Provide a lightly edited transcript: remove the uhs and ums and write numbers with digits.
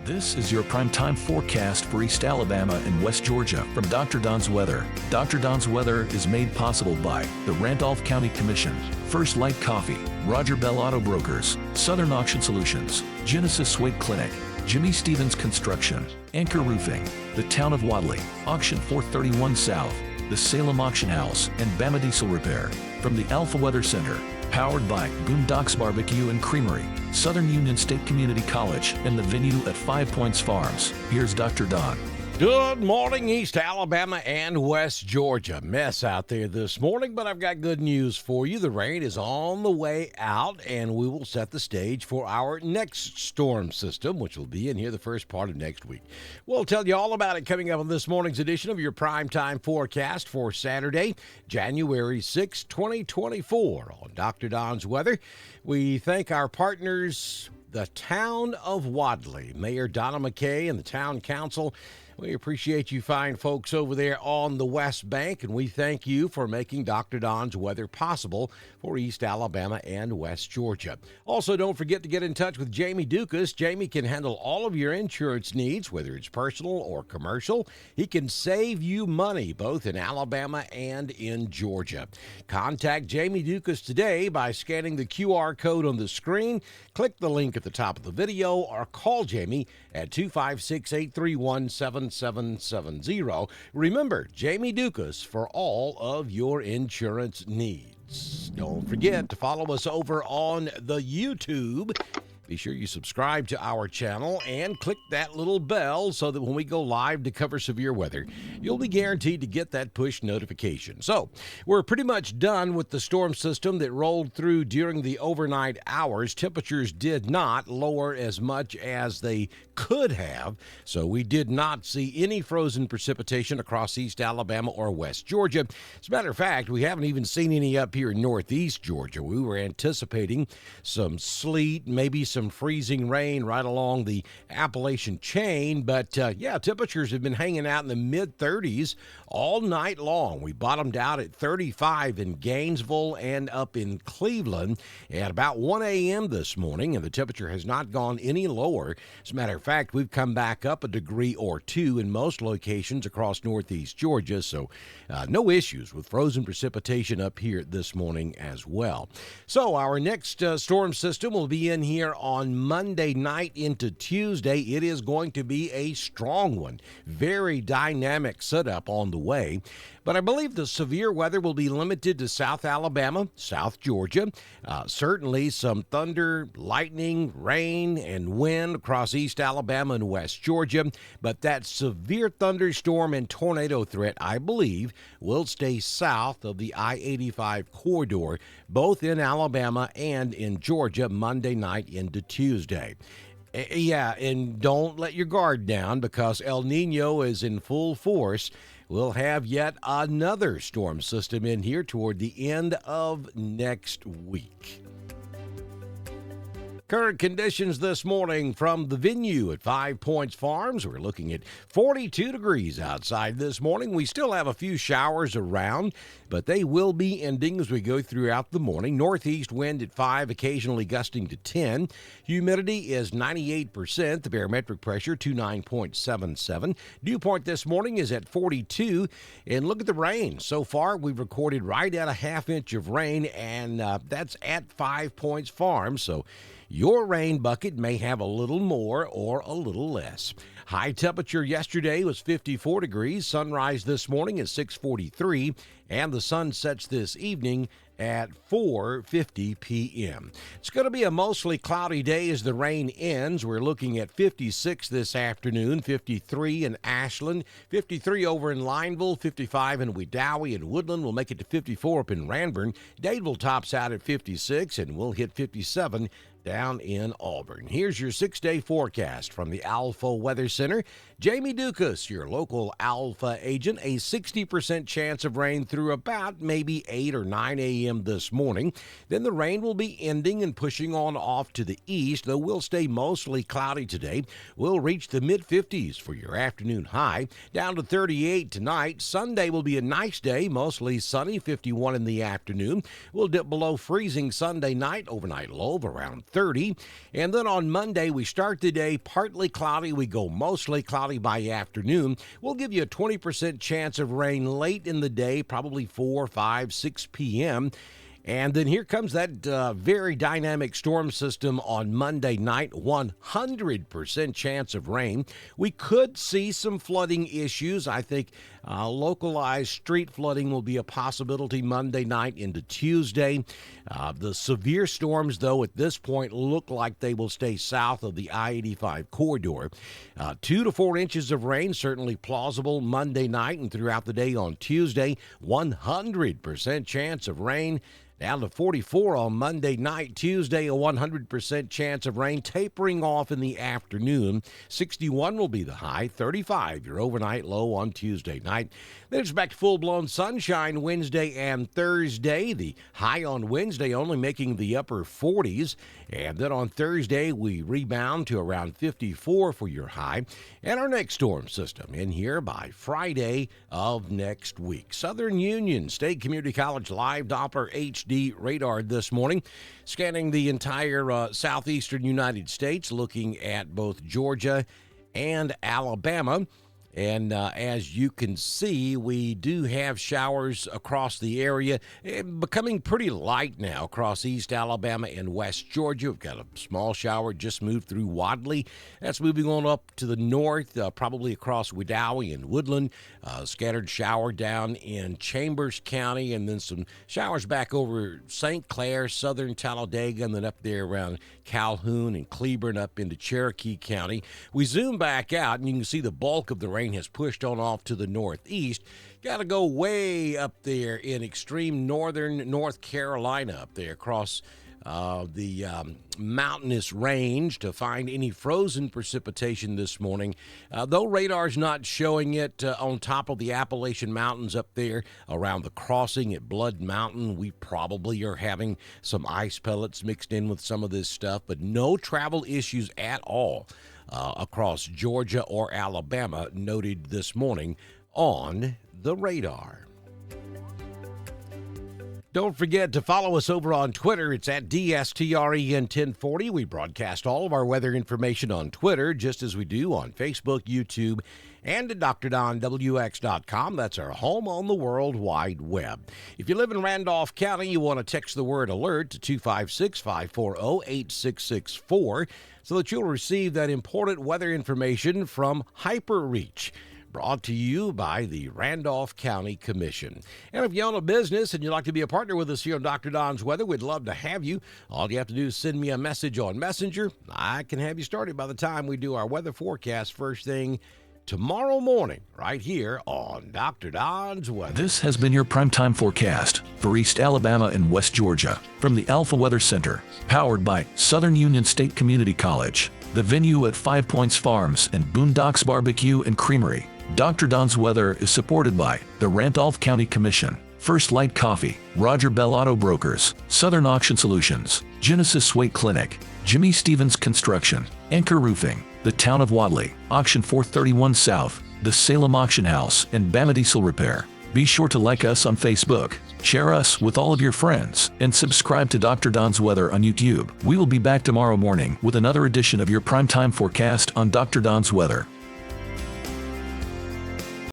This is your primetime forecast for East Alabama and West Georgia from Dr. Don's Weather. Dr. Don's Weather is made possible by the Randolph County Commission, First Light Coffee, Roger Bell Auto Brokers, Southern Auction Solutions, Genesis Wake Clinic, Jimmy Stevens Construction, Anchor Roofing, the Town of Wadley, Auction 431 South, the Salem Auction House, and Bama Diesel Repair. From the Alpha Weather Center, powered by Boondocks Barbecue and Creamery, Southern Union State Community College, and the venue at 5 Points Farms. Here's Dr. Don. Good morning, East Alabama and West Georgia. Mess out there this morning, but I've got good news for you. The rain is on the way out, and we will set the stage for our next storm system, which will be in here the first part of next week. We'll tell you all about it coming up on this morning's edition of your primetime forecast for Saturday, January 6, 2024 on Dr. Don's Weather. We thank our partners, the Town of Wadley, Mayor Donna McKay and the Town Council. We appreciate you fine folks over there on the West Bank, and we thank you for making Dr. Don's Weather possible for East Alabama and West Georgia. Also, don't forget to get in touch with Jamie Dukas. Jamie can handle all of your insurance needs, whether it's personal or commercial. He can save you money both in Alabama and in Georgia. Contact Jamie Dukas today by scanning the QR code on the screen. Click the link at the top of the video or call Jamie at 256-831-7770. Remember, Jamie Dukas for all of your insurance needs. Don't forget to follow us over on the YouTube. Be sure you subscribe to our channel and click that little bell so that when we go live to cover severe weather, you'll be guaranteed to get that push notification. So, we're pretty much done with the storm system that rolled through during the overnight hours. Temperatures did not lower as much as they could have, so we did not see any frozen precipitation across East Alabama or West Georgia. As a matter of fact, we haven't even seen any up here in Northeast Georgia. We were anticipating some sleet, maybe some freezing rain right along the Appalachian chain, but temperatures have been hanging out in the mid-30s all night long. We bottomed out at 35 in Gainesville and up in Cleveland at about 1 a.m. this morning, and the temperature has not gone any lower. As a matter of fact, we've come back up a degree or two in most locations across Northeast Georgia, so no issues with frozen precipitation up here this morning as well. So our next storm system will be in here on Monday night into Tuesday. It is going to be a strong one. Very dynamic setup on the way. But I believe the severe weather will be limited to South Alabama, South Georgia. Certainly some thunder, lightning, rain, and wind across East Alabama and West Georgia. But that severe thunderstorm and tornado threat, I believe, will stay south of the I-85 corridor, both in Alabama and in Georgia, Monday night into Tuesday. Yeah, and don't let your guard down because El Nino is in full force. We'll have yet another storm system in here toward the end of next week. Current conditions this morning from the venue at 5 Points Farms. We're looking at 42 degrees outside this morning. We still have a few showers around, but they will be ending as we go throughout the morning. Northeast wind at 5, occasionally gusting to 10. Humidity is 98%. The barometric pressure, 29.77. Dew point this morning is at 42. And look at the rain. So far, we've recorded right at a half inch of rain, and that's at 5 Points Farms. So your rain bucket may have a little more or a little less. High temperature yesterday was 54 degrees. Sunrise this morning is 6:43, and the sun sets this evening at 4:50 p.m. It's going to be a mostly cloudy day as the rain ends. We're looking at 56 this afternoon, 53 in Ashland, 53 over in Lineville, 55 in Wedowee and Woodland. We'll make it to 54 up in Ranburne. Dadeville tops out at 56, and we'll hit 57 down in Auburn. Here's your 6-day forecast from the Alpha Weather Center. Jamie Dukas, your local Alpha agent, a 60% chance of rain through about maybe 8 or 9 a.m. this morning. Then the rain will be ending and pushing on off to the east, though we'll stay mostly cloudy today. We'll reach the mid-50s for your afternoon high, down to 38 tonight. Sunday will be a nice day, mostly sunny, 51 in the afternoon. We'll dip below freezing Sunday night, overnight low of around 30. 30. And then on Monday, we start the day partly cloudy. We go mostly cloudy by afternoon. We'll give you a 20% chance of rain late in the day, probably 4, 5, 6 p.m. And then here comes that very dynamic storm system on Monday night, 100% chance of rain. We could see some flooding issues. I think localized street flooding will be a possibility Monday night into Tuesday. The severe storms, though, at this point look like they will stay south of the I-85 corridor. 2 to 4 inches of rain, certainly plausible Monday night and throughout the day on Tuesday. 100% chance of rain. Down to 44 on Monday night. Tuesday, a 100% chance of rain, tapering off in the afternoon. 61 will be the high. 35, your overnight low on Tuesday night. Then it's back to full-blown sunshine Wednesday and Thursday. The high on Wednesday only making the upper 40s. And then on Thursday, we rebound to around 54 for your high. And our next storm system in here by Friday of next week. Southern Union State Community College Live Doppler HD radar this morning, scanning the entire southeastern United States, looking at both Georgia and Alabama. And as you can see, we do have showers across the area, becoming pretty light now across East Alabama and West Georgia. We've got a small shower just moved through Wadley. That's moving on up to the north, probably across Wedowee and Woodland. Scattered shower down in Chambers County, and then some showers back over St. Clair, southern Talladega, and then up there around Calhoun and Cleburne up into Cherokee County. We zoom back out, and you can see the bulk of the rain has pushed on off to the northeast. Got to go way up there in extreme northern North Carolina, up there across the mountainous range to find any frozen precipitation this morning. Though radar's not showing it on top of the Appalachian Mountains up there around the crossing at Blood Mountain, we probably are having some ice pellets mixed in with some of this stuff, but no travel issues at all across Georgia or Alabama noted this morning on the radar. Don't forget to follow us over on Twitter. It's at DSTREN1040. We broadcast all of our weather information on Twitter, just as we do on Facebook, YouTube, and at DrDonWX.com. That's our home on the World Wide Web. If you live in Randolph County, you want to text the word alert to 256-540-8664 so that you'll receive that important weather information from HyperReach. Brought to you by the Randolph County Commission. And if you own a business and you'd like to be a partner with us here on Dr. Don's Weather, we'd love to have you. All you have to do is send me a message on Messenger. I can have you started by the time we do our weather forecast first thing tomorrow morning, right here on Dr. Don's Weather. This has been your primetime forecast for East Alabama and West Georgia from the Alpha Weather Center, powered by Southern Union State Community College, the venue at 5 Points Farms and Boondocks Barbecue and Creamery. Dr. Don's Weather is supported by the Randolph County Commission, First Light Coffee, Roger Bell Auto Brokers, Southern Auction Solutions, Genesis Swate Clinic, Jimmy Stevens Construction, Anchor Roofing, the Town of Wadley, Auction 431 South, the Salem Auction House, and Bama Diesel Repair. Be sure to like us on Facebook, share us with all of your friends, and subscribe to Dr. Don's Weather on YouTube. We will be back tomorrow morning with another edition of your primetime forecast on Dr. Don's Weather.